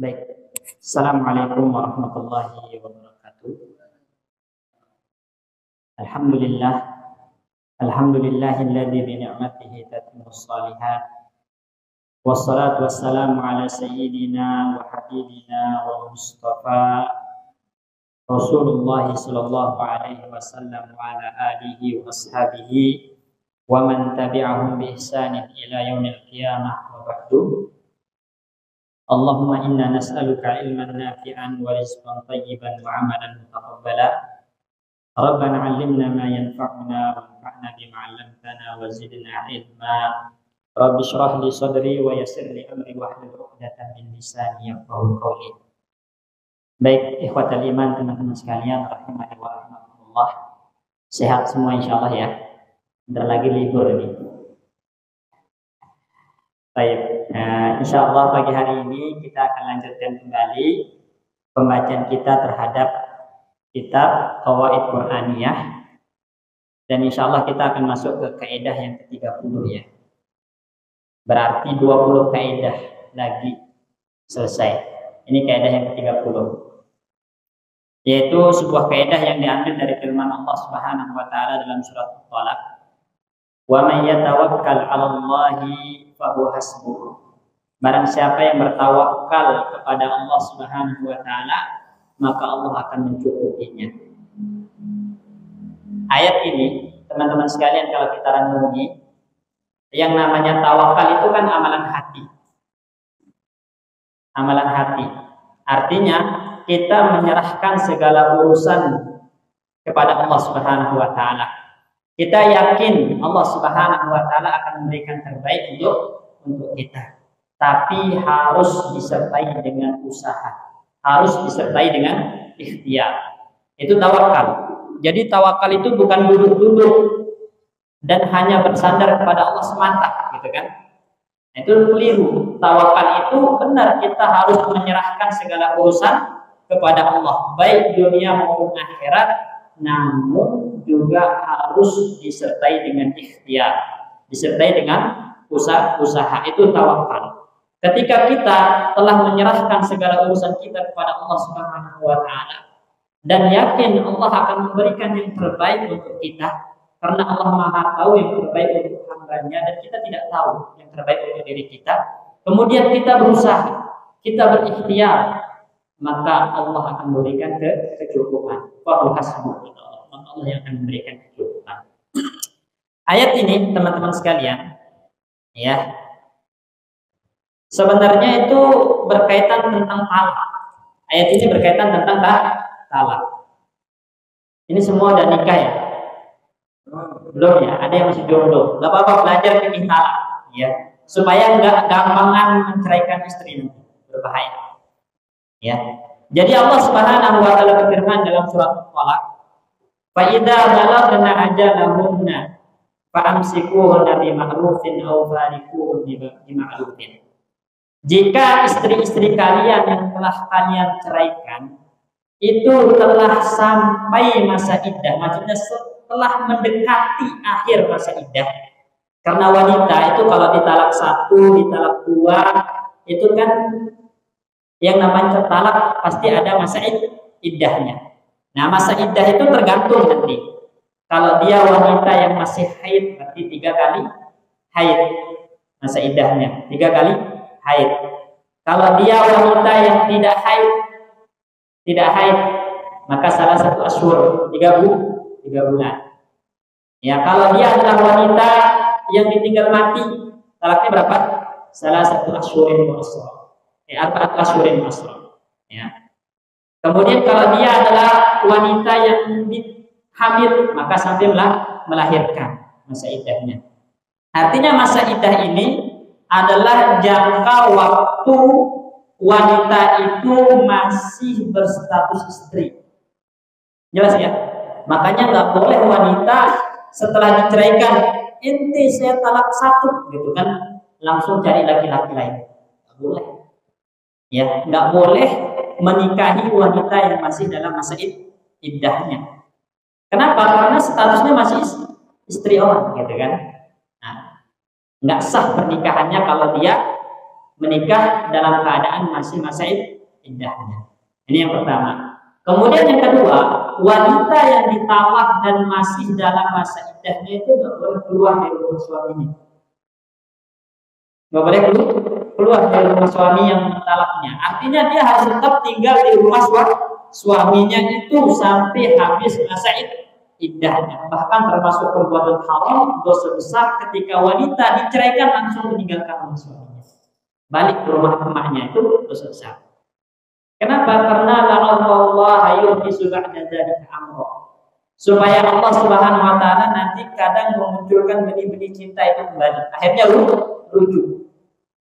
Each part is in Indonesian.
Baik. Assalamualaikum warahmatullahi wabarakatuh. Alhamdulillah. Alhamdulillahilladzi bi ni'matihi tatimmus shalihat. Wassalatu wassalamu ala sayyidina wa habibina wa mustafa Rasulullah sallallahu alaihi wasallam wa ala alihi wa ashabihi wa man tabi'ahum bi ihsanin ila yaumil qiyamah wa ba'du. Allahumma inna nas'aluka ilman nafi'an wa rizqan tayyiban wa amalan mutaqabbala. Rabbana 'allimna ma yanfa'una wanfa'na bima 'allamtana wa zidna 'ilma. Rabbi shrah li sadri wa yassir li amri wahlul 'uqdatam min lisani yafqahu qawli. Baik, ikhwatal iman, teman-teman sekalian rahimani wa rahimakumullah. Sehat semua insyaallah ya. Bentar lagi libur ini. Baik, insyaallah pagi hari ini kita akan lanjutkan kembali pembacaan kita terhadap kitab Qawaid Qur'aniyah, dan insyaallah kita akan masuk ke kaidah yang ke-30 ya. Berarti 20 kaidah lagi selesai. Ini kaidah yang ke-30. Yaitu sebuah kaidah yang diambil dari firman Allah Subhanahu wa taala dalam surat At-Talaq. Wa may yatawakkal 'alallahi fa huwa hasbuh. Barang siapa yang bertawakal kepada Allah Subhanahu wa taala, maka Allah akan mencukupinya. Ayat ini, teman-teman sekalian, kalau kita renungi, yang namanya tawakal itu kan amalan hati. Amalan hati. Artinya kita menyerahkan segala urusan kepada Allah Subhanahu wa taala. Kita yakin Allah Subhanahu wa taala akan memberikan terbaik untuk kita. Tapi harus disertai dengan usaha. Harus disertai dengan ikhtiar. Itu tawakal. Jadi tawakal itu bukan duduk-duduk dan hanya bersandar kepada Allah semata, gitu kan? Itu keliru. Tawakal itu benar, kita harus menyerahkan segala urusan kepada Allah, baik dunia maupun akhirat, namun juga harus disertai dengan ikhtiar, disertai dengan usaha. Itu tawakal. Ketika kita telah menyerahkan segala urusan kita kepada Allah Subhanahu wa taala dan yakin Allah akan memberikan yang terbaik untuk kita, karena Allah Maha tahu yang terbaik untuk hamba-Nya dan kita tidak tahu yang terbaik untuk diri kita. Kemudian kita berusaha, kita berikhtiar, maka Allah akan memberikan kecukupan. Wa hasbuh. Allah yang akan memberikan kecukupan. Ayat ini, teman-teman sekalian, ya, sebenarnya itu berkaitan tentang talak. Ayat ini berkaitan tentang talak. Ini semua udah nikah ya? Belum ya? Ada yang masih jomblo. Gak apa-apa, belajar fikih talak, ya, supaya nggak gampangan menceraikan istri, berbahaya. Ya. Jadi Allah Subhanahu wa taala berfirman dalam surat At-Talaq, "Fa idza balagna ajalahunna fa amsikuhunna bi ma'rufin aw fariquhunna bi ma'rufin." Jika istri-istri kalian yang telah kalian ceraikan itu telah sampai masa iddah, maksudnya setelah mendekati akhir masa iddah. Karena wanita itu kalau ditalak 1, ditalak 2, itu kan yang namanya talak pasti ada masa iddahnya. Nah, masa iddah itu tergantung nanti. Kalau dia wanita yang masih haid, berarti 3 kali haid masa iddahnya, 3 kali haid. Kalau dia wanita yang tidak haid, maka salah 1 ashur, 3 bulan. Ya, kalau dia adalah wanita yang ditinggal mati, talaknya berapa? Salah 1 ashurin wa asra. 4 ashurin wa asra. Ya. Kemudian kalau dia adalah wanita yang hamil, maka sampai melahirkan masa iddahnya. Artinya masa iddah ini adalah jangka waktu wanita itu masih berstatus istri. Jelas ya? Makanya nggak boleh wanita setelah diceraikan, inti saya talak 1, gitu kan, langsung cari laki-laki lain. Nggak boleh. Ya, nggak boleh menikahi wanita yang masih dalam masa iddahnya. Kenapa? Karena statusnya masih istri orang, gitu kan. Nah, nggak sah pernikahannya kalau dia menikah dalam keadaan masih masa iddahnya. Ini yang pertama. Kemudian yang kedua, wanita yang ditalak dan masih dalam masa iddahnya itu nggak boleh keluar dari rumah suaminya. Nggak boleh keluar dari rumah suami yang mentalaknya. Artinya dia harus tetap tinggal di rumah suaminya itu sampai habis masa iddahnya. Bahkan termasuk perbuatan haram, dosa besar ketika wanita diceraikan langsung meninggalkan rumah suaminya. Balik ke rumah emaknya itu dosa besar. Kenapa? Karena Allah yuhdisu ba'da dzalika amra. Supaya Allah Subhanahu wa taala nanti kadang memunculkan benih-benih cinta itu kembali. Akhirnya rujuk.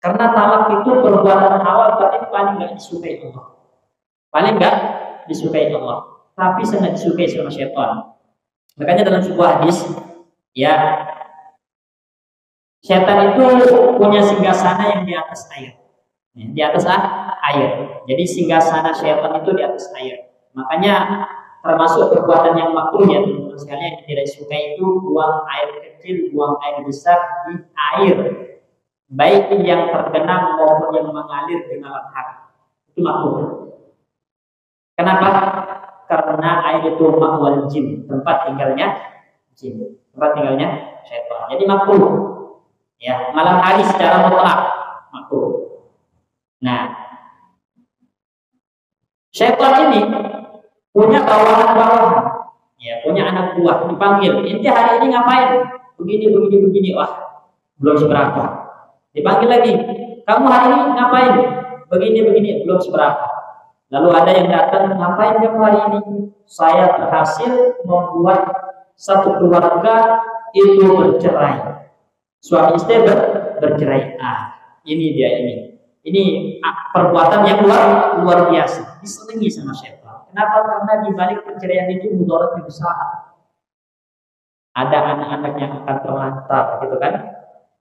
Karena talak itu perbuatan awal tapi paling enggak disukai Allah. Paling enggak disukai Allah, tapi sangat disukai sama syaitan. Makanya dalam sebuah hadis, ya, syaitan itu punya singgasana yang di atas air. Di atas air. Jadi singgasana syaitan itu di atas air. Makanya termasuk perbuatan yang makruh ya teman-teman sekalian yang tidak disukai itu buang air kecil, buang air besar di air, baik yang tergenang maupun yang mengalir di malam hari. Itu makruh. Kenapa? Karena air itu ma'wal jin, tempat tinggalnya jin, tempat tinggalnya syaitan. Jadi makruh. Ya, malam hari secara mutlak makruh. Nah, syaitan ini punya bawahan-bawahan, ya, punya anak buah dipanggil. Inti hari ini ngapain? Begini. Wah, belum seberapa. Dipanggil lagi. Kamu hari ini ngapain? Begini, belum seberapa. Lalu ada yang datang, ngapain kamu hari ini? Saya berhasil membuat satu keluarga itu bercerai. Suami istri bercerai. Ini dia ini. Ini perbuatan yang luar biasa, disenangi sama syaitan. Kenapa? Karena di balik perceraian itu mudaratnya besar. Ada anak-anak yang akan terlantar, gitu kan?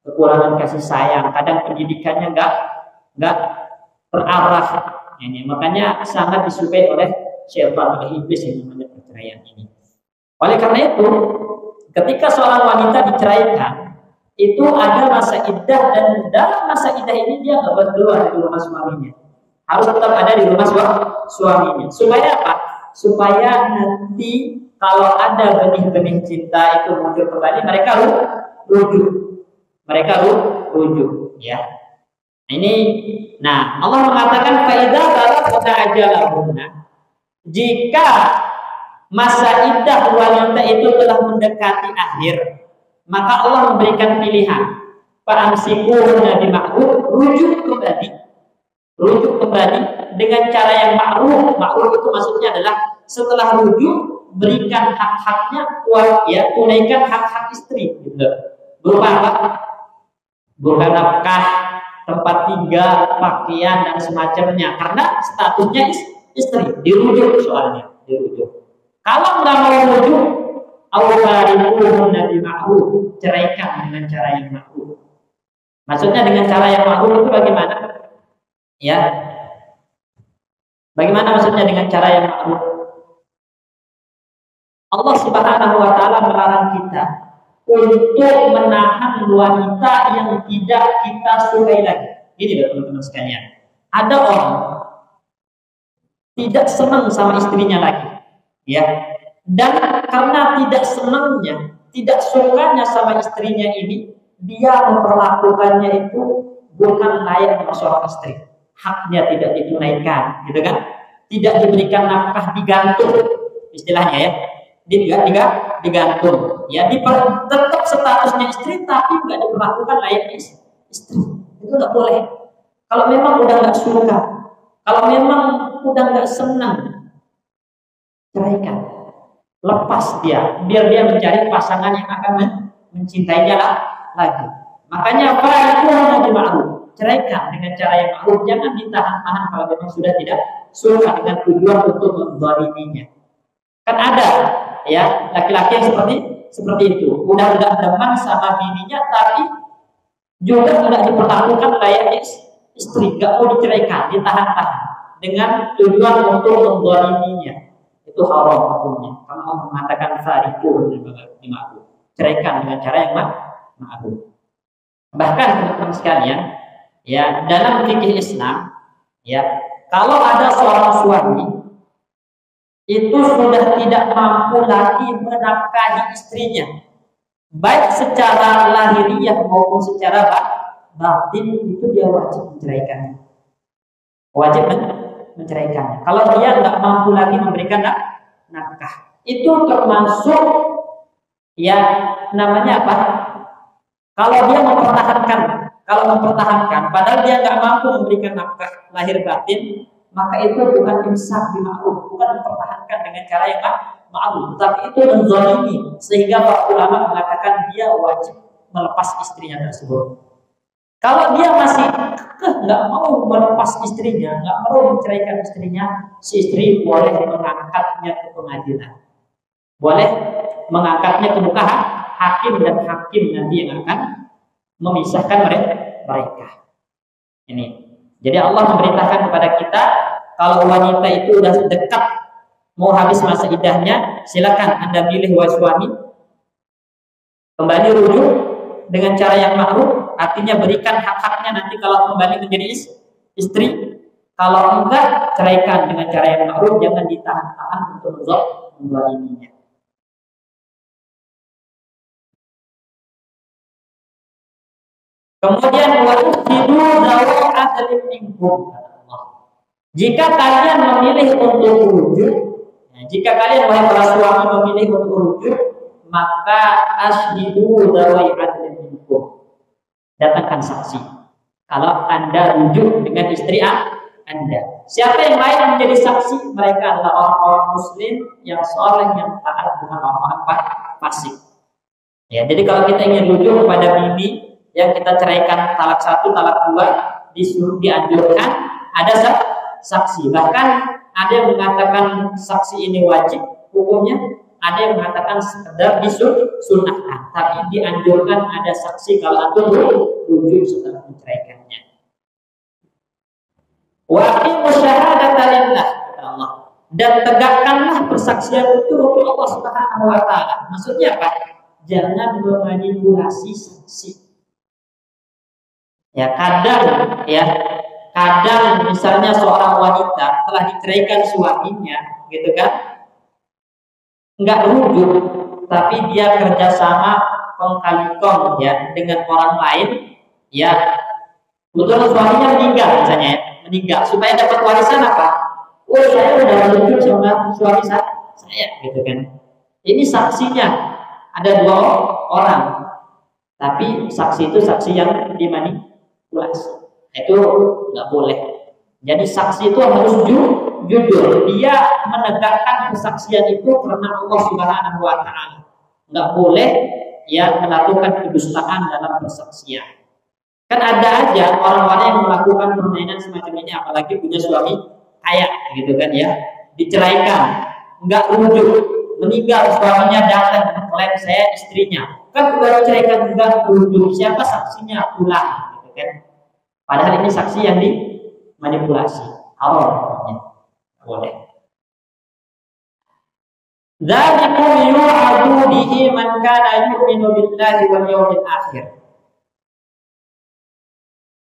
Kekurangan kasih sayang, kadang pendidikannya nggak terarah. Ini makanya sangat disukai oleh syaitan, oleh iblis yang namanya perceraian ini. Oleh karena itu, ketika seorang wanita diceraikan, itu ada masa iddah, dan dalam masa iddah ini dia nggak boleh keluar dari rumah suaminya, harus tetap ada di rumah suaminya. Supaya apa? Supaya nanti kalau ada benih-benih cinta itu muncul kembali, mereka rujuk, ya. Nah, Allah mengatakan faida balagna ajalahunna, jika masa iddah wanita itu telah mendekati akhir, maka Allah memberikan pilihan, fa'amsikuhunna bima'ruf, rujuk kembali dengan cara yang ma'ruf. Ma'ruf itu maksudnya adalah setelah rujuk berikan hak-haknya, ya, tunaikan hak-hak istri, gitu. Berupa apa? Berupa nafkah, tempat tinggal, pakaian dan semacamnya. Karena statusnya istri, dirujuk soalnya, dirujuk. Kalau nggak mau rujuk, awwalikuhunna bima'ruf, ceraikan dengan cara yang ma'ruf. Maksudnya dengan cara yang ma'ruf itu bagaimana? Ya. Bagaimana maksudnya dengan cara yang ma'ruf? Allah Subhanahu wa taala melarang kita untuk menahan wanita yang tidak kita sukai lagi. Gini loh teman-teman sekalian. Ada orang tidak senang sama istrinya lagi, ya. Dan karena tidak senangnya, tidak sukanya sama istrinya ini, dia memperlakukannya itu bukan layak seorang istri. Haknya tidak ditunaikan, gitu kan? Tidak diberikan nafkah, digantung, istilahnya ya. Digantung. Ya, tetap statusnya istri, tapi nggak diperlakukan layaknya istri. Itu nggak boleh. Kalau memang udah nggak suka, kalau memang udah nggak senang, ceraikan. Lepas dia, biar dia mencari pasangan yang akan mencintainya lagi. Makanya fa'alikuhunna bima'ruf, ceraikan dengan cara yang ma'ruf, jangan ditahan-tahan kalau memang sudah tidak suka dengan tujuan untuk menzaliminya. Kan ada ya laki-laki yang seperti itu, udah nggak demen sama bininya, tapi juga nggak diperlakukan layaknya istri, nggak mau diceraikan, ditahan-tahan dengan tujuan untuk menzaliminya. Itu haram hukumnya. Karena Allah mengatakan fariqun bima'ruf, ceraikan dengan cara yang ma'ruf. Bahkan teman-teman sekalian, Ya, dalam fikih Islam, ya, kalau ada seorang suami itu sudah tidak mampu lagi menafkahi istrinya, baik secara lahiriah maupun secara batin, itu dia wajib menceraikannya. Wajib menceraikannya. Kalau dia nggak mampu lagi memberikan nafkah, itu termasuk ya namanya apa? Kalau dia mempertahankan, padahal dia nggak mampu memberikan nafkah lahir batin, maka itu bukan imsak bima'ruf, bukan mempertahankan dengan cara yang ma'ruf, tapi itu menzalimi, sehingga para ulama mengatakan dia wajib melepas istrinya tersebut. Kalau dia masih nggak mau melepas istrinya, nggak mau menceraikan istrinya, si istri boleh mengangkatnya ke pengadilan, boleh mengangkatnya ke muka hakim, dan hakim nanti yang akan memisahkan mereka. Ini. Jadi Allah memerintahkan kepada kita, kalau wanita itu sudah dekat mau habis masa iddahnya, silakan Anda pilih wahai suami, kembali rujuk dengan cara yang ma'ruf, artinya berikan hak-haknya nanti kalau kembali menjadi istri. Kalau enggak, ceraikan dengan cara yang ma'ruf, jangan ditahan-tahan untuk menzaliminya. Kemudian wa'ufidu zawai adlin minkum. Jika kalian memilih untuk rujuk, jika kalian wahai para suami memilih untuk rujuk, maka ashidu zawai adlin minkum. Datangkan saksi kalau Anda rujuk dengan istri Anda. Siapa yang lain menjadi saksi? Mereka adalah orang-orang muslim yang soleh, yang taat, bukan orang-orang fasik. Ya, jadi kalau kita ingin rujuk kepada bibi yang kita ceraikan talak 1, talak 2, dianjurkan ada saksi. Bahkan ada yang mengatakan saksi ini wajib hukumnya, ada yang mengatakan sekedar disunahkan, tapi dianjurkan ada saksi kalau antum rujuk setelah menceraikannya. Wa aqimus syahadata lillah, kata Allah, dan tegakkanlah persaksian itu untuk Allah Subhanahu wa taala. Maksudnya apa? Jangan memanipulasi saksi. Kadang misalnya seorang wanita telah diceraikan suaminya, gitu kan, nggak rujuk, tapi dia kerjasama kong kali kong ya dengan orang lain, ya, kebetulan suaminya meninggal, supaya dapat warisan apa? Oh, saya udah rujuk sama suami saya, gitu kan. Ini saksinya ada 2 orang, tapi saksi itu saksi yang dimanipulasi. Itu nggak boleh. Jadi saksi itu harus jujur. Dia menegakkan kesaksian itu karena Allah Subhanahu wa taala. Nggak boleh ya melakukan kedustaan dalam persaksian. Kan ada aja orang-orang yang melakukan permainan semacam ini, apalagi punya suami kaya, gitu kan ya. Diceraikan, nggak rujuk, meninggal suaminya datang mengklaim saya istrinya. Kan udah diceraikan juga rujuk, siapa saksinya? Pulang, gitu kan. Padahal ini saksi yang dimanipulasi, haram, boleh. Dzalikum yu'adu bihi man kana yu'minu billahi wal yawmil akhir.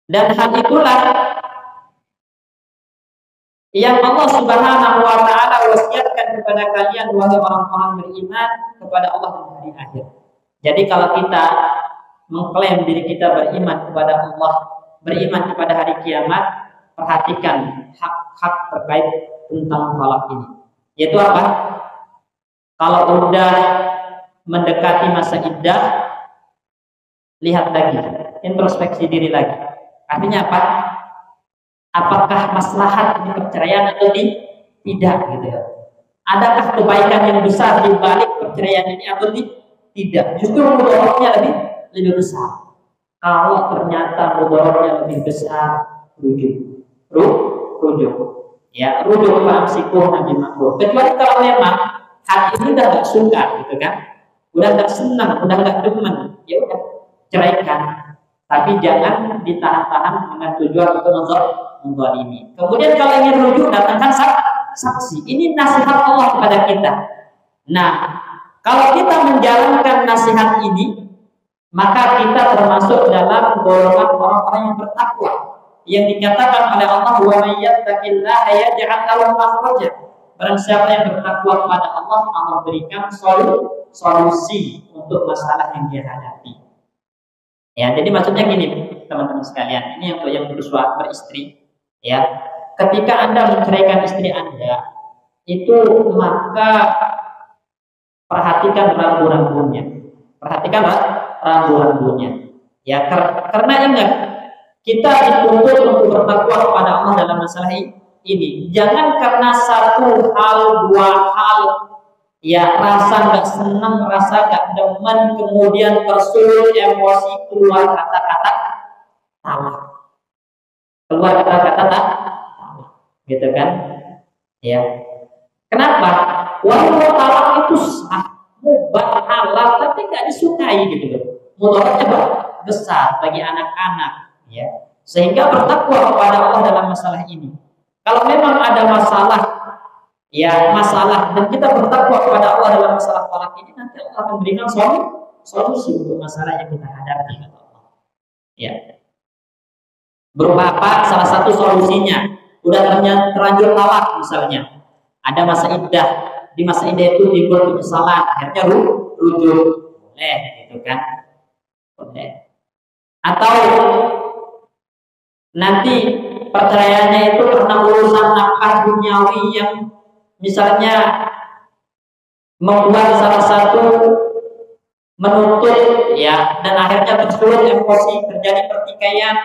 Dan hal itulah yang Allah Subhanahu wa taala wasiatkan kepada kalian wahai orang-orang beriman kepada Allah dan hari akhir. Jadi kalau kita mengklaim diri kita beriman kepada Allah, beriman kepada hari kiamat, perhatikan hak-hak terkait tentang talak ini. Yaitu apa? Kalau udah mendekati masa iddah, lihat lagi, introspeksi diri lagi. Artinya apa? Apakah maslahat di perceraian atau tidak, gitu ya? Adakah kebaikan yang besar di balik perceraian ini atau tidak? Justru mudaratnya lebih besar. Kalau ternyata mudaratnya lebih besar, rujuk. Ya, rujuk fa'amsikuh nabi ma'ruf. Kecuali kalau memang hati ini udah gak suka, gitu kan? Udah gak senang, udah gak demen, ya udah ceraikan. Tapi jangan ditahan-tahan dengan tujuan untuk menzalimi. Kemudian kalau ingin rujuk, datangkan saksi. Ini nasihat Allah kepada kita. Nah, kalau kita menjalankan nasihat ini, maka kita termasuk dalam golongan orang-orang yang bertakwa. yang dikatakan oleh Allah, wa may yattaqillaha yaj'al lahu makhraja. Barang siapa yang bertakwa kepada Allah, Allah berikan solusi untuk masalah yang dia hadapi. Ya, jadi maksudnya gini, teman-teman sekalian, ini untuk yang beristri, ya. Ketika Anda menceraikan istri Anda, itu maka perhatikan rambu-rambunya. Perhatikan rambu-rambunya. Ya, karena ingat, kita dituntut untuk bertakwa kepada Allah dalam masalah ini. Jangan karena satu hal, dua hal, ya rasa nggak senang, rasa nggak demen, kemudian tersulut emosi, keluar kata-kata talak. Keluar kata-kata talak, gitu kan? Ya. Kenapa? Walaupun talak itu sah, mubah, halal, tapi nggak disukai gitu loh. Mudaratnya besar bagi anak-anak, ya. Sehingga bertakwa kepada Allah dalam masalah ini. Kalau memang ada masalah, ya masalah, dan kita bertakwa kepada Allah dalam masalah talak ini, nanti Allah akan berikan solusi untuk masalah yang kita hadapi. Ya. Berupa apa? Salah satu solusinya, udah terlanjur talak misalnya, ada masa iddah, di masa iddah itu timbul penyesalan, akhirnya rujuk, boleh, gitu kan? Boleh. Atau nanti perceraiannya itu karena urusan nafkah duniawi yang misalnya membuat salah satu menuntut, ya, dan akhirnya tersulut emosi, terjadi pertikaian.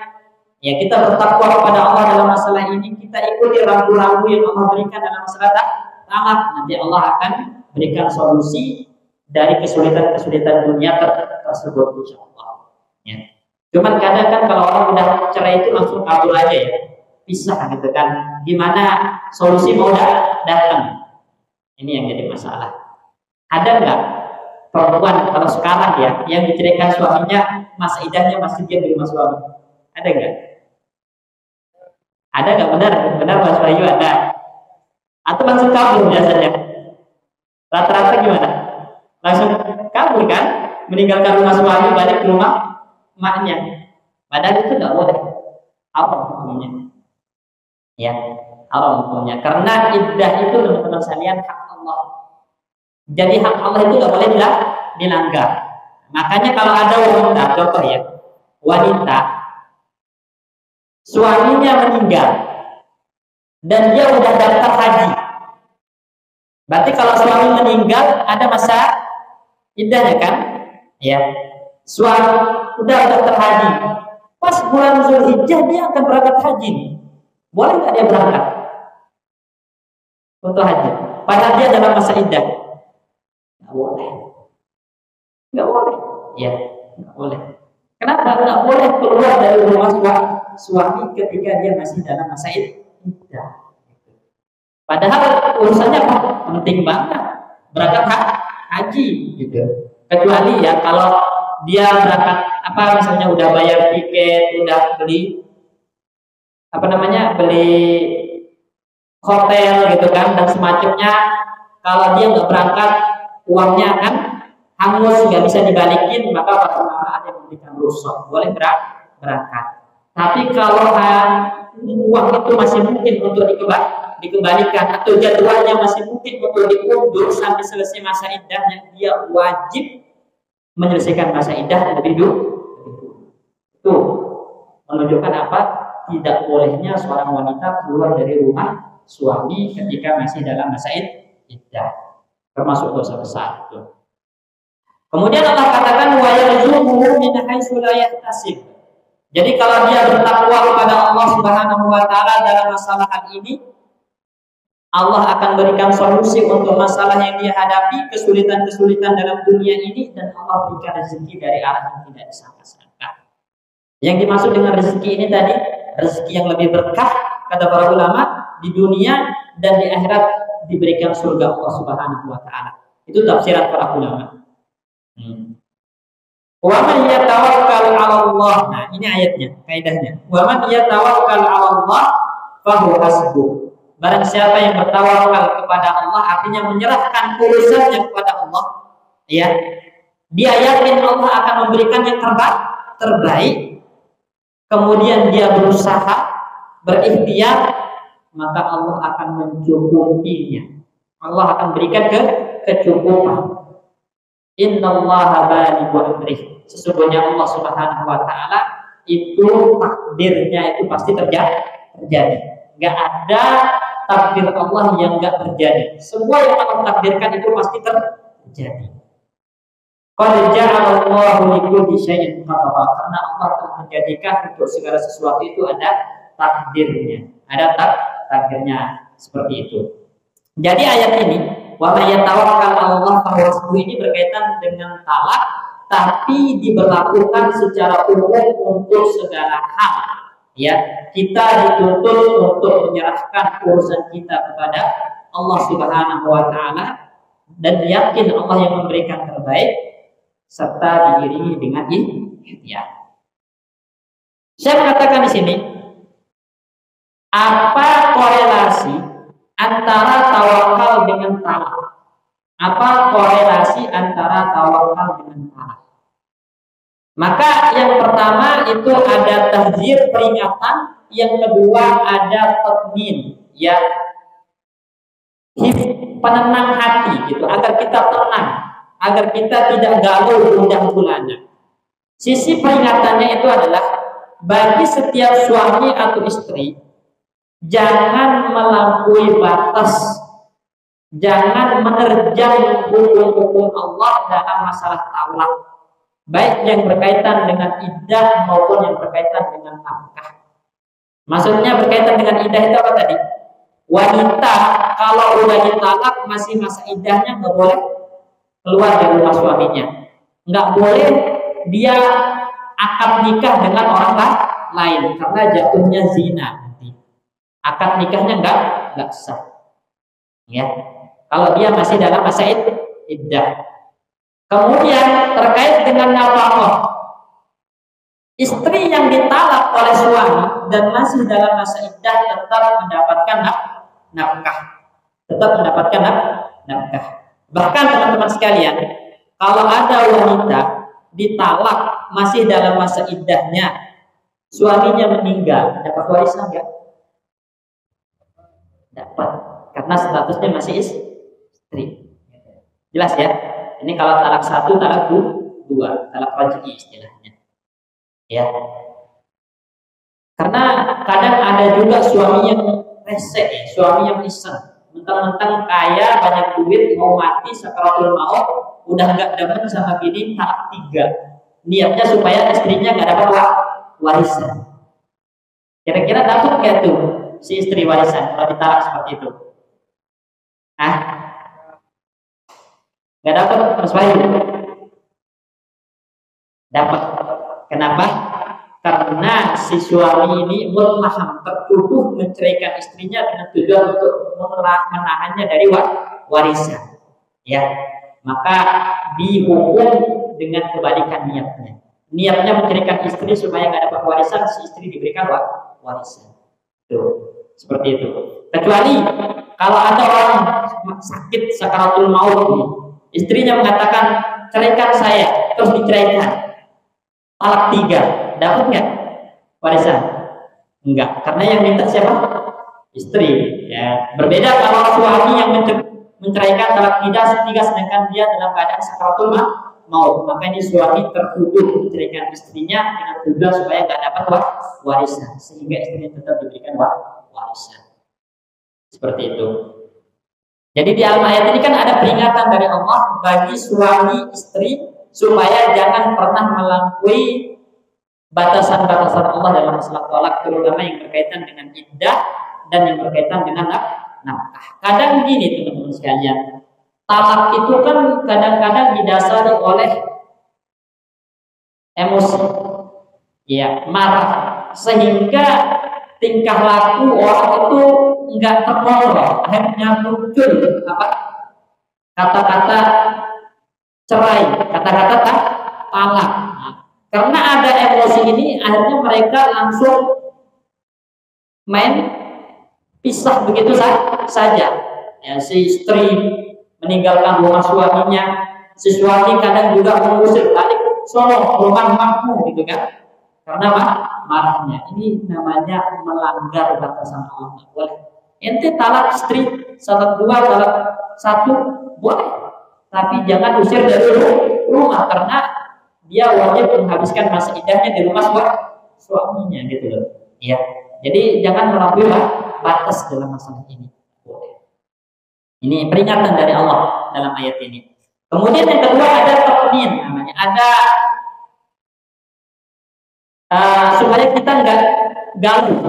Ya, kita bertakwa kepada Allah dalam masalah ini, kita ikuti rambu-rambu yang Allah berikan dalam masalah talak. Nanti Allah akan berikan solusi dari kesulitan-kesulitan dunia tersebut, insyaallah. Ya. Cuman kadang kan kalau orang udah cerai itu langsung kabur aja ya, pisah gitu kan. Gimana solusi mau datang? Ini yang jadi masalah. Ada nggak perempuan kalau sekarang ya yang diceraikan suaminya, masa iddahnya masih dia di rumah suami? Ada nggak? Ada nggak? Benar Mas Bayu ada? Atau langsung kabur biasanya? Rata-rata gimana? Langsung kabur kan? Meninggalkan rumah suami, balik ke rumah maknya. Padahal itu nggak boleh. Haram hukumnya. Ya, haram hukumnya. Karena iddah itu teman-teman sekalian hak Allah. Jadi hak Allah itu nggak boleh dilanggar. Makanya kalau ada wanita, contoh ya, wanita suaminya meninggal dan dia udah daftar haji. Berarti kalau suami meninggal ada masa iddahnya kan? Ya. Suami udah daftar haji. Pas bulan Zulhijjah dia akan berangkat haji. Boleh nggak dia berangkat untuk haji? Padahal dia dalam masa iddah. Nggak boleh. Nggak boleh. Ya, nggak boleh. Kenapa nggak boleh keluar dari rumah suami ketika dia masih dalam masa iddah? Padahal urusannya apa? Penting banget. Berangkat haji gitu. Kecuali ya kalau dia berangkat misalnya udah bayar tiket, udah beli beli hotel gitu kan dan semacamnya. Kalau dia nggak berangkat, uangnya akan hangus, nggak bisa dibalikin, maka para ulama ada yang memberikan rukhsah, boleh berangkat. Tapi kalau uang itu masih mungkin untuk dikembalikan atau jadwalnya masih mungkin untuk diundur sampai selesai masa iddahnya, dia wajib menyelesaikan masa iddah lebih dulu. Itu menunjukkan apa? Tidak bolehnya seorang wanita keluar dari rumah suami ketika masih dalam masa iddah, termasuk dosa besar itu. Kemudian Allah katakan wa yarzuquhu min haitsu la yahtasib. Jadi kalau dia bertakwa kepada Allah Subhanahu wa taala dalam masalah ini, Allah akan berikan solusi untuk masalah yang dia hadapi, kesulitan-kesulitan dalam dunia ini, dan Allah berikan rezeki dari arah yang tidak disangka-sangka. Yang dimaksud dengan rezeki ini tadi, rezeki yang lebih berkah, kata para ulama, di dunia dan di akhirat diberikan surga Allah Subhanahu wa taala. Itu tafsiran para ulama. Wa man yatawakkal 'ala Allah. Nah, ini ayatnya, kaidahnya. Wa man yatawakkal 'ala Allah fa huwa hasbuh. Barang siapa yang bertawakal kepada Allah, artinya menyerahkan urusannya kepada Allah, ya, dia yakin Allah akan memberikan yang terbaik, kemudian dia berusaha, berikhtiar, maka Allah akan mencukupinya. Allah akan berikan kecukupan. Innallaha balighu amrih. Sesungguhnya Allah Subhanahu wa taala itu takdirnya itu pasti terjadi. Enggak ada takdir Allah yang enggak terjadi. Semua yang Allah takdirkan itu pasti terjadi. Qad ja'alallahu likulli syai'in qadara. Karena Allah telah menjadikan untuk segala sesuatu itu ada takdirnya. Ada takdirnya seperti itu. Jadi ayat ini wa may yatawakkal 'ala Allah fa huwa ini berkaitan dengan talak, tapi diberlakukan secara umum untuk segala hal. Ya, kita dituntut untuk menyerahkan urusan kita kepada Allah Subhanahu wa taala dan yakin Allah yang memberikan terbaik serta diiringi dengan ikhtiar. Saya mengatakan di sini, apa korelasi antara tawakal dengan talak? Apa korelasi antara tawakal dengan talak? Maka yang pertama itu ada tahzir, peringatan. Yang kedua ada tatmin, ya, penenang hati gitu, agar kita tenang, agar kita tidak galau gundah gulana. Sisi peringatannya itu adalah bagi setiap suami atau istri, jangan melampaui batas, jangan menerjang hukum-hukum Allah dalam masalah talak, baik yang berkaitan dengan iddah maupun yang berkaitan dengan nafkah. Maksudnya berkaitan dengan iddah itu apa tadi? Wanita kalau udah ditalak masih masa iddahnya nggak boleh keluar dari rumah suaminya, nggak boleh dia akad nikah dengan orang lain karena jatuhnya zina. Akad nikahnya nggak sah. Ya, kalau dia masih dalam masa iddah. Kemudian terkait dengan nafkah, istri yang ditalak oleh suami dan masih dalam masa iddah tetap mendapatkan nafkah, tetap mendapatkan nafkah. Bahkan teman-teman sekalian, kalau ada wanita ditalak masih dalam masa iddahnya, suaminya meninggal, dapat warisan nggak? Dapat, karena statusnya masih istri. Jelas ya? Ini kalau talak satu, talak dua, talak raj'i istilahnya. Ya. Karena kadang ada juga suami yang resek, ya, suami yang iseng. Mentang-mentang kaya, banyak duit, mau mati sakaratul maut, udah nggak demen sama bini, talak 3. Niatnya supaya istrinya nggak dapat warisan. Kira-kira dapat nggak tuh si istri warisan kalau ditalak seperti itu? Nggak dapat, Mas Wahyu? Dapat. Kenapa? Karena si suami ini mulham, tertuduh menceraikan istrinya dengan tujuan untuk menahannya dari warisan. Ya, maka dihukum dengan kebalikan niatnya. Niatnya menceraikan istri supaya nggak dapat warisan, si istri diberikan warisan. Tuh, seperti itu. Kecuali kalau ada orang sakit sakaratul maut nih, istrinya mengatakan ceraikan saya, terus diceraikan, talak 3, dapat nggak warisan? Enggak, karena yang minta siapa? Istri. Ya, berbeda kalau suami yang menceraikan talak 3 sedangkan dia dalam keadaan sakaratul maut, maka ini suami tertuduh menceraikan istrinya dengan tujuan supaya nggak dapat warisan, sehingga istrinya tetap diberikan warisan. Seperti itu. Jadi di dalam ayat ini kan ada peringatan dari Allah bagi suami istri supaya jangan pernah melampaui batasan-batasan Allah dalam masalah talak, terutama yang berkaitan dengan iddah dan yang berkaitan dengan nafkah. Kadang begini teman-teman sekalian, talak itu kan kadang-kadang didasari oleh emosi, ya, marah, sehingga tingkah laku orang itu nggak terkontrol, akhirnya muncul kata-kata cerai, kata-kata talak. Karena ada emosi ini, akhirnya mereka langsung main pisah begitu saja. Ya, si istri meninggalkan rumah suaminya, si suami kadang juga mengusir balik sono rumah emakmu, gitu kan? karena apa? Marahnya. Ini namanya melanggar batasan Allah. Boleh. Ente talak istri, talak 2, talak 1, boleh. Tapi jangan usir dari rumah karena dia wajib menghabiskan masa iddahnya di rumah suaminya gitu loh. Ya. Jadi jangan melampaui batas dalam masalah ini. Ini peringatan dari Allah dalam ayat ini. Kemudian yang kedua ada taqnin namanya. Ada supaya kita nggak galuh,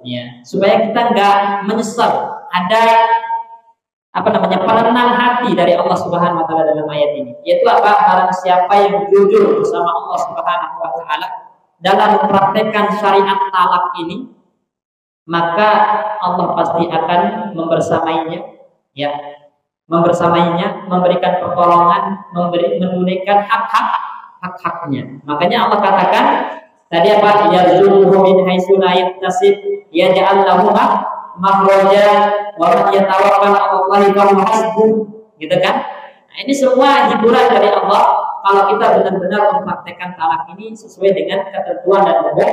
ya, supaya kita nggak menyesal. Ada penenang hati dari Allah Subhanahu Wa Taala dalam ayat ini. Yaitu apa? Barang siapa yang jujur bersama Allah Subhanahu Wa Taala dalam mempraktekkan syariat talak ini, maka Allah pasti akan membersamainya, ya, memberikan pertolongan, menunaikan hak-haknya. Makanya Allah katakan tadi apa? Yarzuquhu min haitsu la yahtasib, yaj'al lahu makhraja wa man yatawakkal 'ala Allahi fa huwa hasbuh. Gitu kan? Nah, ini semua hiburan dari Allah kalau kita benar-benar mempraktekkan talak ini sesuai dengan ketentuan dan hukum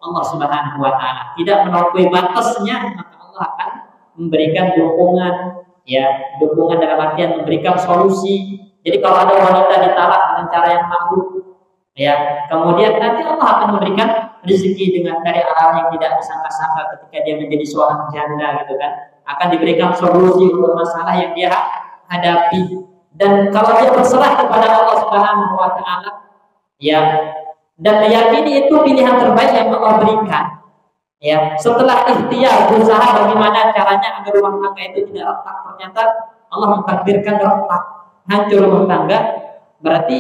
Allah Subhanahu wa taala. Tidak melampaui batasnya, maka Allah akan memberikan dukungan, ya, dukungan dalam artian memberikan solusi. Jadi kalau ada wanita ditalak dengan cara yang makruh, ya, kemudian nanti Allah akan memberikan rezeki dengan dari arah yang tidak disangka-sangka ketika dia menjadi seorang janda gitu kan, akan diberikan solusi untuk masalah yang dia hadapi. Dan kalau dia berserah kepada Allah Subhanahu wa taala, ya, dan meyakini itu pilihan terbaik yang Allah berikan, ya, setelah ikhtiar berusaha bagaimana caranya agar rumah tangga itu tidak retak, ternyata Allah mentakdirkan retak, hancur rumah tangga, berarti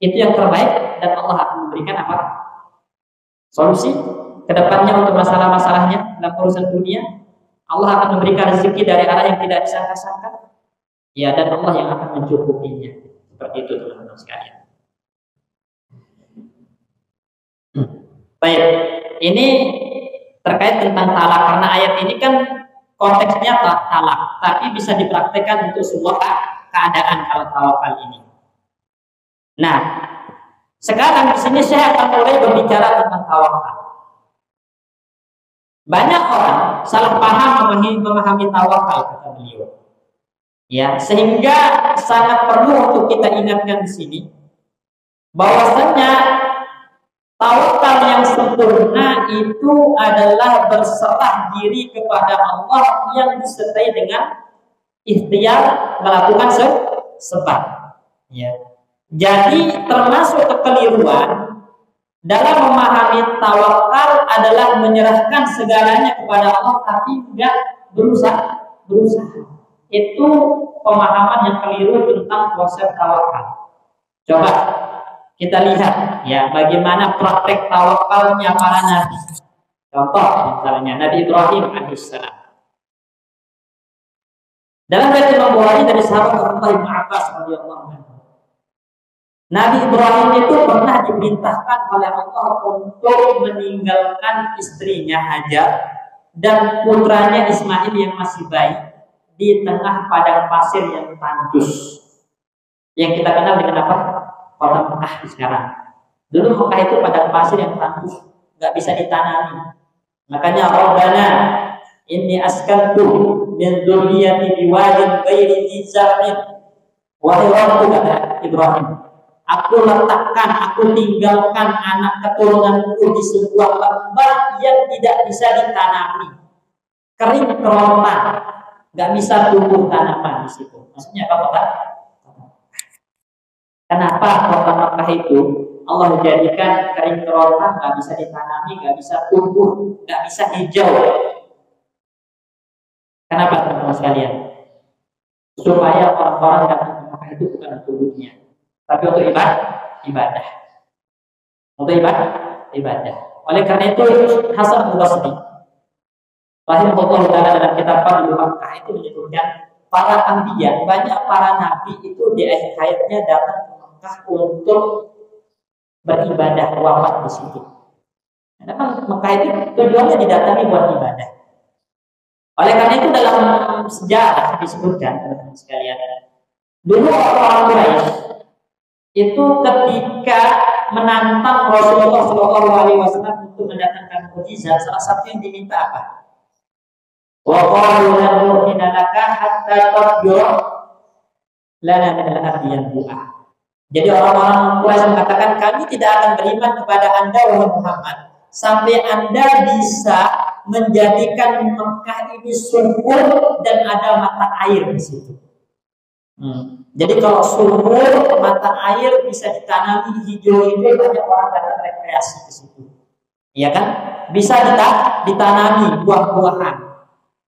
itu yang terbaik dan Allah akan memberikan apa? Solusi kedepannya untuk masalah-masalahnya dalam urusan dunia. Allah akan memberikan rezeki dari arah yang tidak disangka-sangka, ya, dan Allah yang akan mencukupinya. Seperti itu teman-teman sekalian. Baik, ini terkait tentang talak, karena ayat ini kan konteksnya talak, tapi bisa dipraktekkan untuk semua keadaan kalau tawakal ini. Nah, sekarang di sini saya akan mulai berbicara tentang tawakal. Banyak orang salah paham memahami tawakal, kata beliau. Ya, sehingga sangat perlu untuk kita ingatkan di sini bahwasanya tawakal yang sempurna itu adalah berserah diri kepada Allah yang disertai dengan ikhtiar melakukan sebab. Ya. Jadi termasuk kekeliruan dalam memahami tawakal adalah menyerahkan segalanya kepada Allah tapi tidak berusaha. Itu pemahaman yang keliru tentang konsep tawakal. Coba kita lihat, ya, bagaimana praktek tawakalnya para nabi. Contoh misalnya Nabi Ibrahim alaihissalam. Dalam riwayat Imam Bukhari dari sahabat Abdullah bin Abbas radhiyallahu anhu, Nabi Ibrahim itu pernah diperintahkan oleh Allah untuk meninggalkan istrinya Hajar dan putranya Ismail yang masih bayi di tengah padang pasir yang tandus, yang kita kenal dengan apa? Kota Mekah sekarang. Dulu Mekah itu padang pasir yang tandus, nggak bisa ditanami. Makanya Rabbana inni askantu min dzurriyyati biwadin ghairi dzi zar'in. Wahai Rabbku, kata Ibrahim, aku tinggalkan anak keturunanku di sebuah lembah yang tidak bisa ditanami, kering kerontang, nggak bisa tumbuh tanaman di situ. Maksudnya apa, Pak? Kenapa kota Mekah itu Allah jadikan kering kerontang, nggak bisa ditanami, nggak bisa tumbuh, nggak bisa hijau? Kenapa, teman-teman sekalian? Supaya orang-orang datang ke Mekah itu bukan untuk dunia, tapi untuk ibadah. Untuk ibadah. Oleh karena itu Hasan al-Basri rahimahullah taala dalam kitab Fadlul Makkah itu menyebutkan para anbiya, banyak para nabi itu di akhir hayatnya datang ke Mekah untuk beribadah, wafat di situ. Memang Mekah itu tujuannya didatangi buat ibadah. Oleh karena itu dalam sejarah disebutkan, teman-teman sekalian, dulu orang-orang Quraisy itu ketika menantang Rasulullah Shallallahu Alaihi Wasallam untuk mendatangkan mukjizat, salah satu yang diminta apa? Wa qalu lan nu'mina laka hatta tafjura lana min al-ardi yanbu'a. Jadi orang-orang Quraisy mengatakan, kami tidak akan beriman kepada Anda wahai Muhammad sampai Anda bisa menjadikan Mekah ini subur dan ada mata air di situ. Jadi kalau subur, mata air bisa ditanami hijau-hijau, banyak orang datang rekreasi ke situ. Iya kan? Bisa ditanami buah-buahan.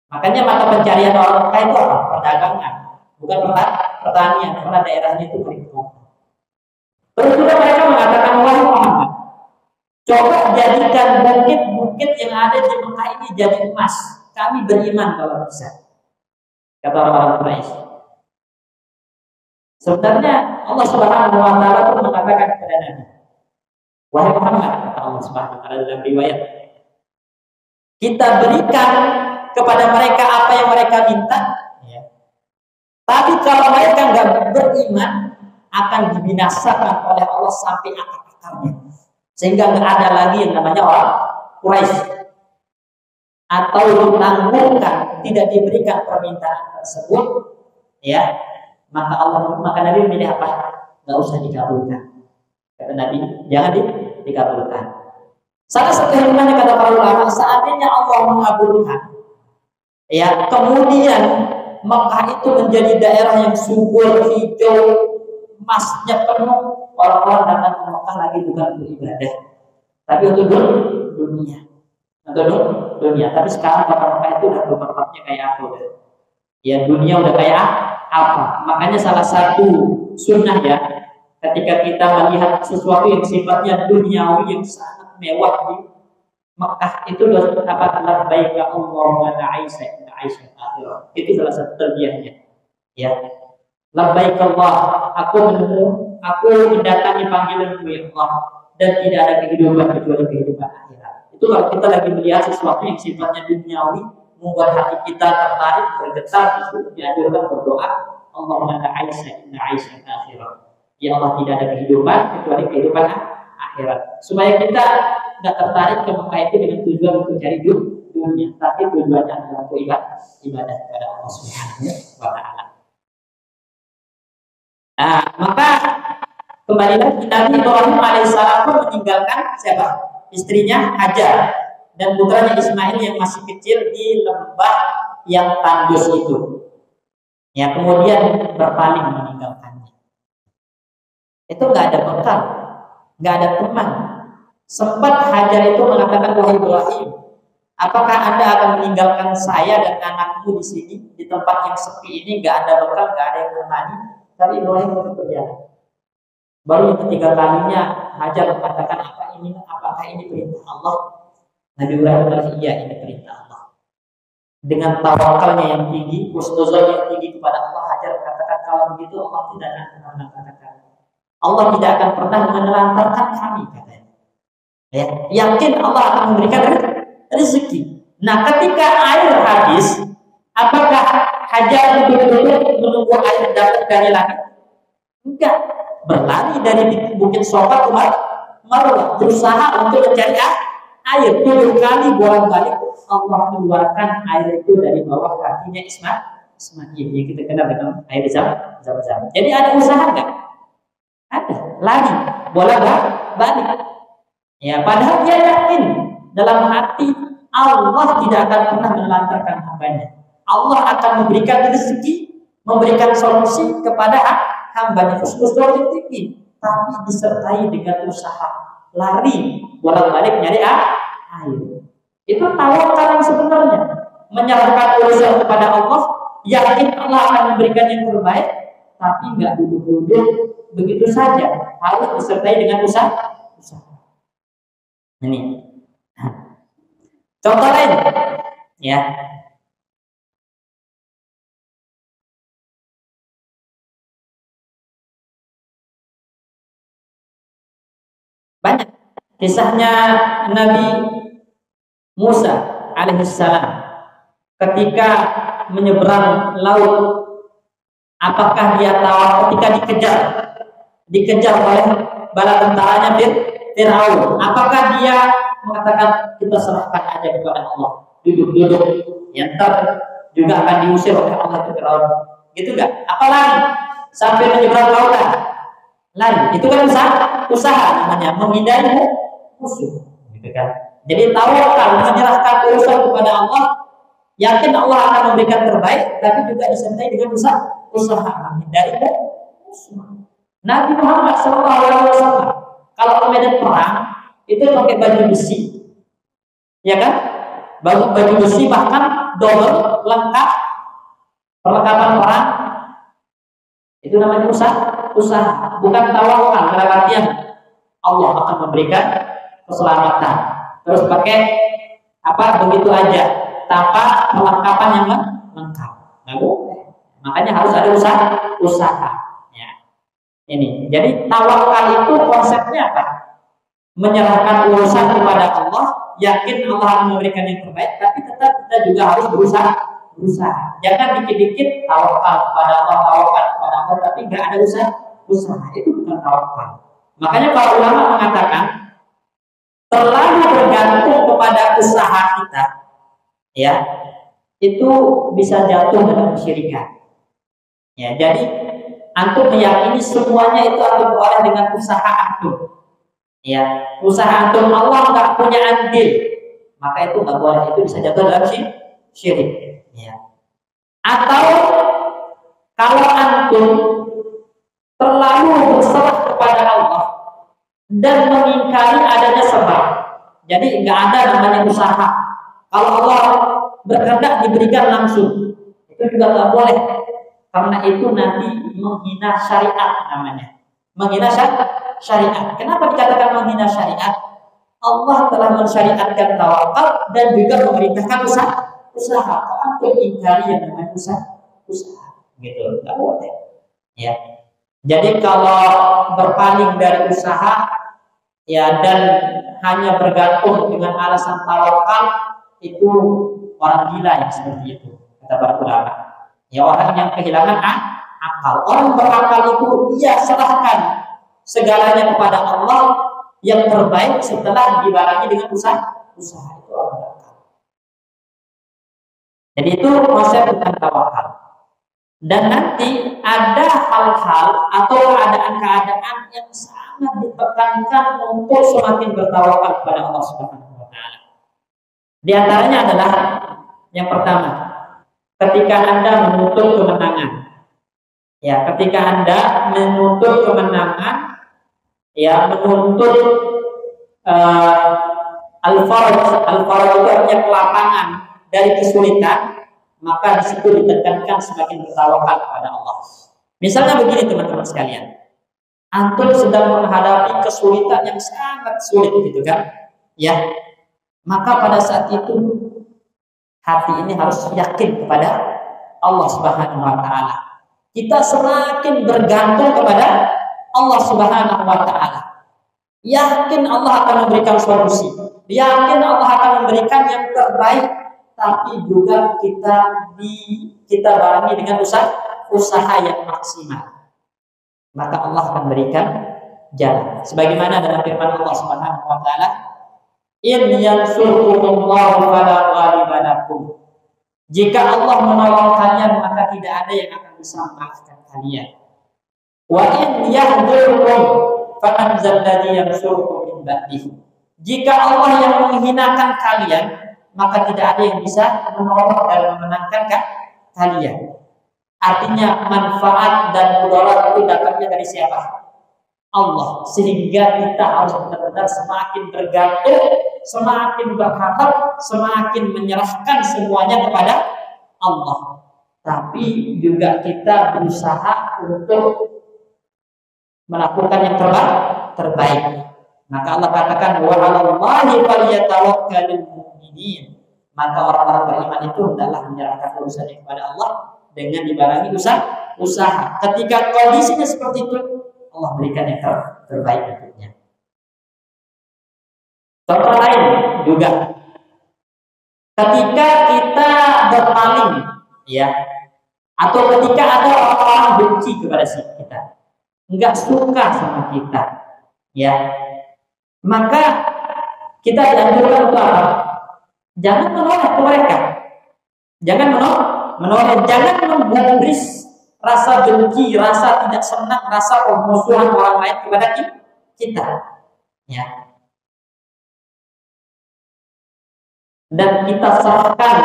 Makanya mata pencarian orang Mekah itu apa? Perdagangan, bukan pertanian, karena daerahnya itu kering. Terus juga mereka mengatakan, wahai Muhammad, coba jadikan bukit-bukit yang ada di Mekah ini jadi emas. Kami beriman kalau bisa. Kata orang-orang Quraisy. Sebenarnya Allah Subhanahu wa taala pun mengatakan kepada Nabi, wahai Muhammad, kata Allah Subhanahu wa taala dalam riwayat, kita berikan kepada mereka apa yang mereka minta, ya. Tapi kalau mereka nggak beriman, akan dibinasakan oleh Allah sampai akar-akarnya, sehingga nggak ada lagi yang namanya orang Quraisy, atau ditangguhkan, tidak diberikan permintaan tersebut, ya. Maka Nabi memilih apa? Nggak usah dikabulkan. Kata Nabi, jangan dikabulkan. Salah satu hikmahnya kata para ulama, seandainya Allah mengabulkan, ya, kemudian Mekah itu menjadi daerah yang subur, hijau, emasnya penuh, orang-orang datang ke Mekah lagi bukan untuk ibadah, tapi untuk dunia. Untuk dunia. Tapi sekarang kota Mekah itu udah tempatnya kayak apa? Ya, dunia udah kayak apa? Makanya salah satu sunnah, ya, ketika kita melihat sesuatu yang sifatnya duniawi yang sangat mewah di Mekah, itu apa? Labbaika Allahumma Aisyah akhirah. Itu salah satu terbiahnya, ya. Labbaik Allah, aku mendatangi panggilanmu ya Allah, dan tidak ada kehidupan kecuali kehidupan akhirat. Itu kalau kita lagi melihat sesuatu yang sifatnya duniawi, membuat hati kita tertarik, bergetar, itu dianjurkan berdoa, Allahumma Aisyah akhirah. Ya Allah, tidak ada kehidupan kecuali kehidupan akhirat. Supaya kita nggak tertarik ke Mekah itu dengan tujuan untuk cari dunia, tapi tujuannya adalah untuk ibadah kepada Allah Subhanahu wa taala. Nah, maka kembali lagi Nabi Ibrahim alaihissalam pun meninggalkan siapa? Istrinya Hajar dan putranya Ismail yang masih kecil di lembah yang tandus itu. Ya, kemudian berpaling meninggalkannya. Itu nggak ada bekal, nggak ada teman. Sempat Hajar itu mengatakan, wahai Ibrahim, apakah Anda akan meninggalkan saya dan anakmu di sini, di tempat yang sepi ini, nggak ada bekal, nggak ada yang menemani? Tapi Ibrahim tetap berjalan. Baru yang ketiga kalinya Hajar mengatakan, apakah ini perintah Allah? Nabi Ibrahim berkata, iya, ini perintah Allah. Dengan tawakalnya yang tinggi, husnuzon yang tinggi kepada Allah, Hajar mengatakan, kalau begitu Allah tidak akan pernah menelantarkan. Allah tidak akan pernah menelantarkan kami, katanya. Ya, yakin Allah akan memberikan rezeki. Nah, ketika air habis, apakah Hajar betul-betul menunggu air dapat dari langit? Enggak, berlari dari bukit Sofa ke Marwah, berusaha untuk mencari air. 7 kali bolak-balik Allah keluarkan air itu dari bawah kakinya Ismail, yang kita kenal dengan air Zam-Zam. Jadi ada usaha enggak? Ada, lari bolak-balik. Ya, padahal dia yakin dalam hati Allah tidak akan pernah menelantarkan hambanya. Allah akan memberikan rezeki, memberikan solusi kepada hambanya. Husnuzon yang tinggi, tapi disertai dengan usaha, lari bolak-balik nyari air. Itu tawakal yang sebenarnya, menyerahkan urusan kepada Allah, yakin Allah akan memberikan yang terbaik, tapi nggak duduk-duduk begitu saja, harus disertai dengan usaha. Ini contoh lain, ya. Banyak kisahnya Nabi Musa alaihissalam ketika menyeberang laut. Apakah dia tahu ketika dikejar oleh bala tentaranya Fir'aun. Apakah dia mengatakan kita serahkan aja kepada Allah, duduk-duduk, yang juga akan diusir oleh Allah ke Fir'aun? Gitu enggak? Apalagi sampai menyeberang lautan, lari. Itu kan usaha namanya, menghindari musuh, gitu kan? Jadi tawakal, menyerahkan urusan kepada Allah, yakin Allah akan memberikan terbaik, tapi juga disertai dengan usaha menghindari musuh. Nabi Muhammad SAW kalau ke medan perang itu pakai baju besi, ya kan? Baju besi bahkan double lengkap perlengkapan perang. Itu namanya usaha, bukan tawakal. Dalam artian Allah akan memberikan keselamatan, terus pakai apa begitu aja tanpa perlengkapan yang lengkap. Nggak boleh. Makanya harus ada usaha. Ya. Ini. Jadi tawakal itu konsepnya apa? Menyerahkan urusan kepada Allah, yakin Allah akan memberikan yang terbaik, tapi tetap kita juga harus berusaha. Jangan dikit-dikit tawakal kepada Allah, tapi nggak ada usaha. Itu bukan tawakal. Makanya para ulama mengatakan terlalu bergantung kepada usaha kita, ya, itu bisa jatuh dalam kesyirikan. Ya, jadi antum meyakini semuanya itu akan beroleh dengan usaha antum. Ya, usaha antum Allah nggak punya andil, maka itu nggak boleh. Itu bisa jatuh dalam syirik. Ya. Atau kalau antum terlalu berserah kepada Allah dan mengingkari adanya sebab, jadi nggak ada namanya usaha. Kalau Allah berkehendak diberikan langsung, itu juga nggak boleh, karena itu nanti menghina syariat namanya. Menghina syariat. Kenapa dikatakan menghina syariat? Allah telah mensyariatkan tawakal dan juga memerintahkan usaha. Kalau ingkari yang namanya usaha, gitu, nggak boleh. Ya. Jadi kalau berpaling dari usaha, ya, dan hanya bergantung dengan alasan tawakal, itu orang gila yang seperti itu, kata para ulama. Ya, orang yang kehilangan akal. Orang berakal itu dia serahkan segalanya kepada Allah yang terbaik setelah dibarengi dengan usaha. Itu orang berakal. Jadi itu konsep tentang tawakal. Dan nanti ada hal-hal atau keadaan-keadaan yang sangat ditekankan untuk semakin bertawakal kepada Allah Subhanahu wa taala. Di antaranya adalah yang pertama, ketika Anda menuntut kemenangan. Ya, ketika Anda menuntut kemenangan, ya, menuntut al-faraj itu artinya kelapangan dari kesulitan, maka di situ ditekankan semakin bertawakal kepada Allah. Misalnya begini teman-teman sekalian, antum sedang menghadapi kesulitan yang sangat sulit, gitu kan? Ya, maka pada saat itu hati ini harus yakin kepada Allah Subhanahu wa taala. Kita semakin bergantung kepada Allah Subhanahu wa taala. Yakin Allah akan memberikan solusi. Yakin Allah akan memberikan yang terbaik, tapi juga kita barengi dengan usaha yang maksimal. Maka Allah akan berikan jalan. Sebagaimana dalam firman Allah Subhanahu wa taala, "In yansurkumullahu fala ghaliba lakum." Jika Allah menolong kalian, maka tidak ada yang akan bisa mengalahkan kalian. Wa in yahdurkum faman zalladzi yansurukum min ba'dihi. Jika Allah yang menghinakan kalian, maka tidak ada yang bisa menolong dan memenangkan kalian. Artinya manfaat dan mudarat itu datangnya dari siapa? Allah. Sehingga kita harus benar-benar semakin bergantung, semakin berharap, semakin menyerahkan semuanya kepada Allah. Tapi juga kita berusaha untuk melakukan yang terbaik. Maka Allah katakan wa 'alallahi falyatawakkalul mu'minin. Maka orang-orang beriman itu hendaklah menyerahkan urusannya kepada Allah dengan dibarengi usaha. Ketika kondisinya seperti itu, Allah berikan yang terbaik untuknya. Contoh lain juga, ketika kita berpaling, ya, atau ketika ada orang-orang benci kepada kita, nggak suka sama kita, Ya, maka kita dianjurkan untuk apa? Jangan menolak mereka, jangan menolak, jangan menggubris rasa benci, rasa tidak senang, rasa permusuhan orang lain kepada kita. Ya. Dan kita serahkan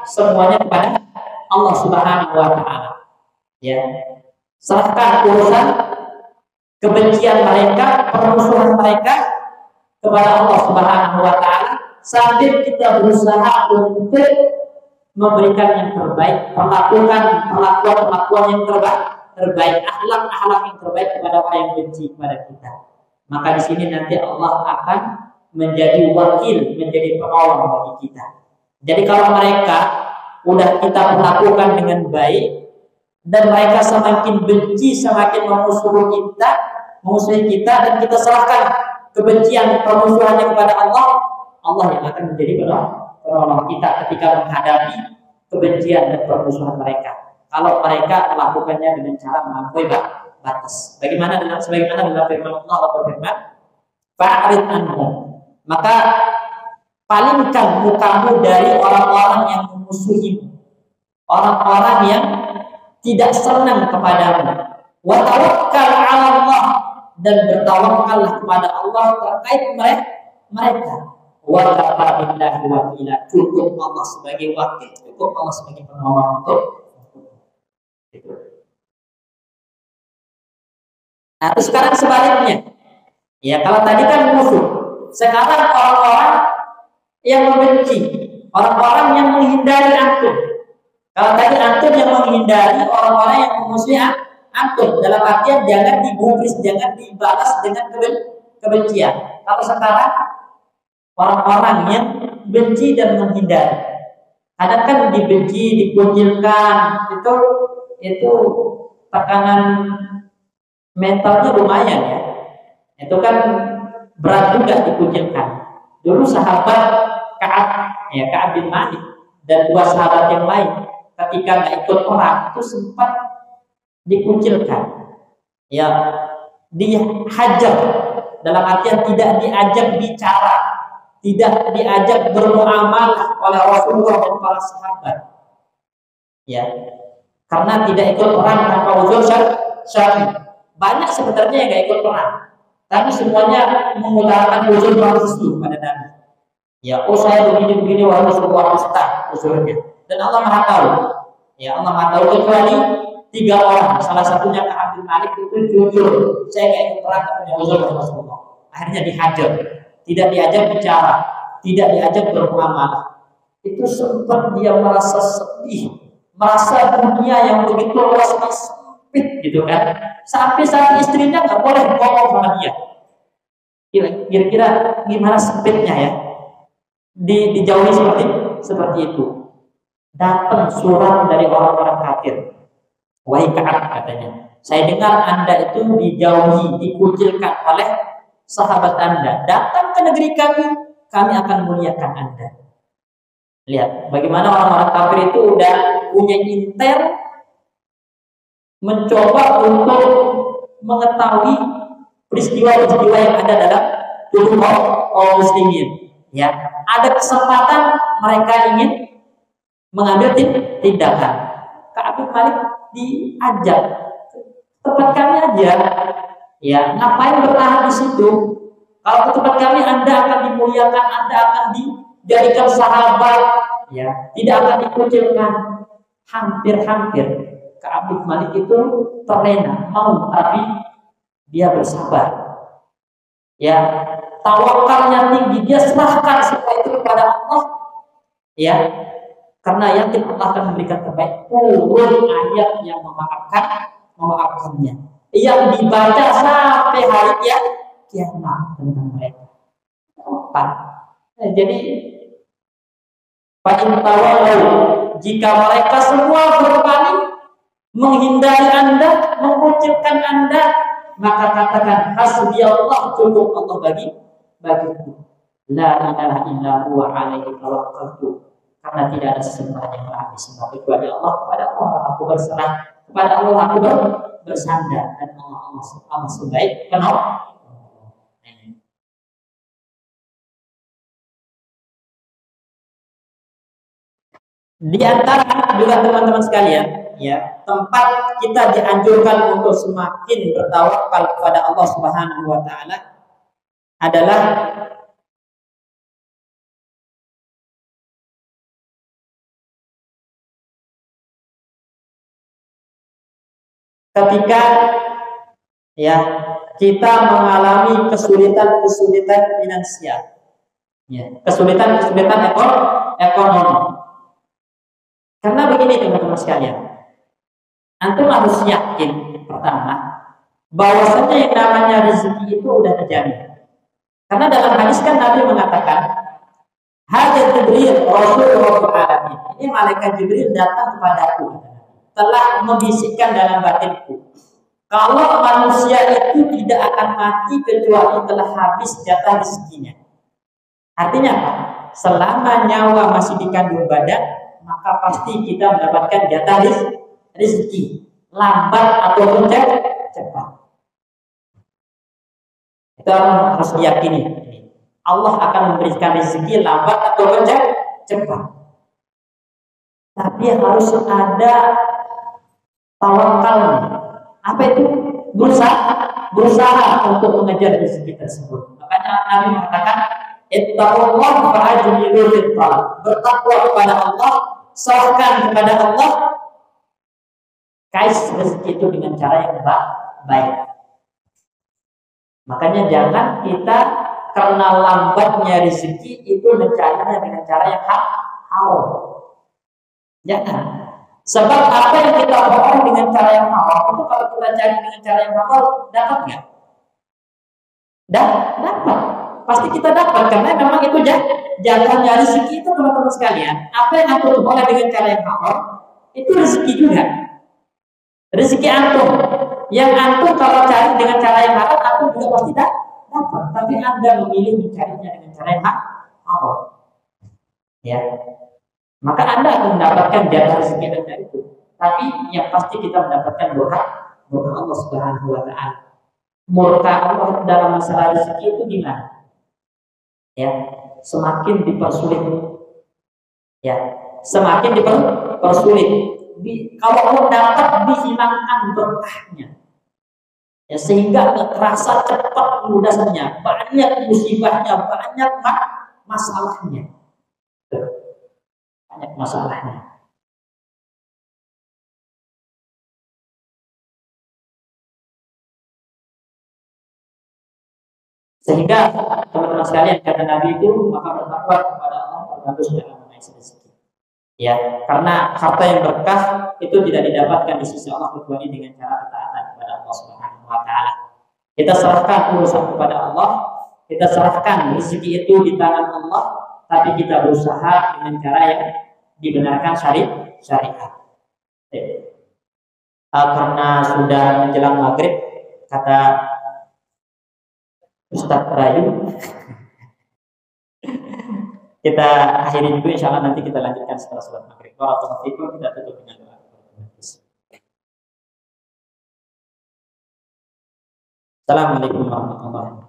semuanya kepada Allah Subhanahu wa Ta'ala. Ya. Serahkan urusan kebencian mereka, permusuhan mereka kepada Allah Subhanahu wa Ta'ala, sambil kita berusaha untuk memberikan yang terbaik, perlakuan yang terbaik, akhlak yang terbaik kepada orang yang benci kepada kita. Maka di sini nanti Allah akan menjadi wakil, menjadi penolong bagi kita. Jadi kalau mereka udah kita perlakukan dengan baik dan mereka semakin benci, semakin memusuhi kita dan kita serahkan kebencian, permusuhannya kepada Allah, Allah yang akan menjadi penolong kita ketika menghadapi kebencian dan permusuhan mereka. Kalau mereka melakukannya dengan cara melampaui batas. Sebagaimana dalam firman Allah berfirman, "Fa'rid anhum." Maka palingkan mukamu dari orang-orang yang memusuhimu, orang-orang yang tidak senang kepadamu. Wa tawakkal 'ala Allah, dan bertawakallah kepada Allah terkait mereka. Wa kafa billahi wakila, cukup Allah sebagai wakil, cukup Allah sebagai penolong untuk itu. Nah, terus sekarang sebaliknya. Ya, kalau tadi kan musuh, sekarang orang-orang yang membenci, orang-orang yang menghindari antum. Kalau tadi antum yang menghindari, orang-orang yang memusuhi antum, dalam artian jangan digubris, jangan dibalas dengan kebencian. Kalau sekarang orang-orang yang benci dan menghindari, kadang kan dibenci, dikucilkan, itu tekanan mentalnya lumayan ya. Itu kan berat juga dikucilkan. Dulu sahabat Ka'ab bin Malik dan dua sahabat yang lain ketika nggak ikut perang itu sempat dikucilkan. Ya, dihajar, dalam artian tidak diajak bicara, tidak diajak bermuamalah oleh Rasulullah dan para sahabat. Ya, karena tidak ikut perang tanpa uzur syar'i. Banyak sebenarnya yang nggak ikut perang, tapi semuanya mengutarakan uzur khusus pada Nabi. Ya, saya begini wahai Rasulullah, Ustaz uzurnya. Dan Allah Maha tahu. Ya, Allah Maha tahu, kecuali 3 orang, salah satunya Ka'ab bin Malik itu jujur, saya nggak ikut perang, punya uzur Rasulullah. Akhirnya dihajar, tidak diajak bicara, tidak diajak bermuamalah. Itu sempat dia merasa sedih, merasa dunia yang begitu luas sempit gitu kan, sampai saat istrinya nggak boleh ngomong sama dia. Kira-kira gimana sempitnya ya, dijauhi seperti itu. Datang surat dari orang-orang kafir, wahai Ka'ab, katanya, saya dengar Anda itu dijauhi, dikucilkan oleh sahabat Anda. Datang ke negeri kami akan muliakan Anda. Lihat bagaimana orang-orang kafir itu udah punya intel, mencoba untuk mengetahui peristiwa-peristiwa yang ada dalam tubuh kaum muslimin. Ya, ada kesempatan mereka ingin mengambil tindakan. Ka'ab bin Malik diajak, tempat kami aja. Ya, ngapain bertahan di situ? Kalau ke tempat kami Anda akan dimuliakan, Anda akan dijadikan sahabat, ya, tidak akan dikucilkan. Hampir Ka'ab bin Malik itu terlena, mau, tapi dia bersabar. Ya, tawakalnya tinggi, dia serahkan semua itu kepada Allah. Ya, karena yakin Allah akan memberikan terbaik. Turun ayat yang memaafkannya, yang dibaca sampai hari kiamat tentang mereka. Jadi jika mereka semua berpaling, menghindari Anda, mengucilkan Anda, maka katakan hasbiyallah, cukup Allah bagiku. La ilaha illa huwa alaihi tawakkaltu. Karena tidak ada sesembahan yang berhak disembah kecuali Allah. Kepada Allah aku berserah, kepada Allah aku bersandar, dan Allah sebaik penolong. Nah, Di antara juga teman-teman sekalian, ya, tempat kita dianjurkan untuk semakin bertawakal kepada Allah Subhanahu wa taala adalah ketika, ya, kita mengalami kesulitan-kesulitan finansial, ya, kesulitan-kesulitan ekonomi. Karena begini teman-teman sekalian, antum harus yakin pertama bahwasanya yang namanya rezeki itu udah terjadi. Karena dalam hadis kan Nabi mengatakan, "Hadza Jibril Rasulullah alamin." Ini malaikat Jibril datang kepadaku, telah membisikkan dalam batinku, kalau manusia itu tidak akan mati kecuali telah habis jatah rezekinya. Artinya apa? Selama nyawa masih dikandung badan, maka pasti kita mendapatkan jatah rezeki, lambat ataupun cepat. Itu harus diyakini. Allah akan memberikan rezeki lambat ataupun cepat. Tapi harus ada tawakalnya. Apa itu? Berusaha untuk mengejar rezeki tersebut. Makanya Nabi mengatakan, "Ittaqullah fa'ajmilu fit talab." Bertakwa kepada Allah, serahkan kepada Allah, kais rezeki itu dengan cara yang baik. Makanya jangan kita karena lambatnya rezeki itu mencarinya dengan cara yang haram. Jangan. Sebab apa yang kita peroleh dengan cara yang haram itu, kalau kita cari dengan cara yang halal, dapat nggak? Dapat. Pasti kita dapat, karena memang itu jalannya rezeki itu teman-teman sekalian. Apa yang antum peroleh dengan cara yang haram itu rezeki juga. Rezeki antum yang antum kalau cari dengan cara yang halal, antum juga pasti dapat. Tapi Anda memilih mencarinya dengan cara yang haram, ya, maka Anda akan mendapatkan jatah rezeki Anda itu. Tapi yang pasti kita mendapatkan murka Allah Subhanahu wa taala. Murka Allah dalam masalah rezeki itu gimana? Ya, semakin dipersulit. Ya, semakin dipersulit. Kalau Allah dapat dihilangkan berkahnya. Ya, sehingga terasa cepat ludasnya, banyak musibahnya, banyak masalahnya. Banyak masalahnya. Sehingga teman-teman sekalian, kata Nabi itu, maka bertakwa kepada Allah terbagus dalam mengais rezeki. Ya, karena harta yang berkah itu tidak didapatkan di sisi Allah kecuali dengan cara ketaatan kepada Allah Subhanahu wa taala. Kita serahkan urusan kepada Allah, kita serahkan rezeki itu di tangan Allah, tapi kita berusaha dengan cara yang dibenarkan syariat. Karena sudah menjelang maghrib, kata Ustadz Rayu, kita akhiri dulu, insya Allah nanti kita lanjutkan setelah sholat maghrib. Barakallahu fiikum, kita tutup dengan doa. Assalamualaikum warahmatullahi wabarakatuh.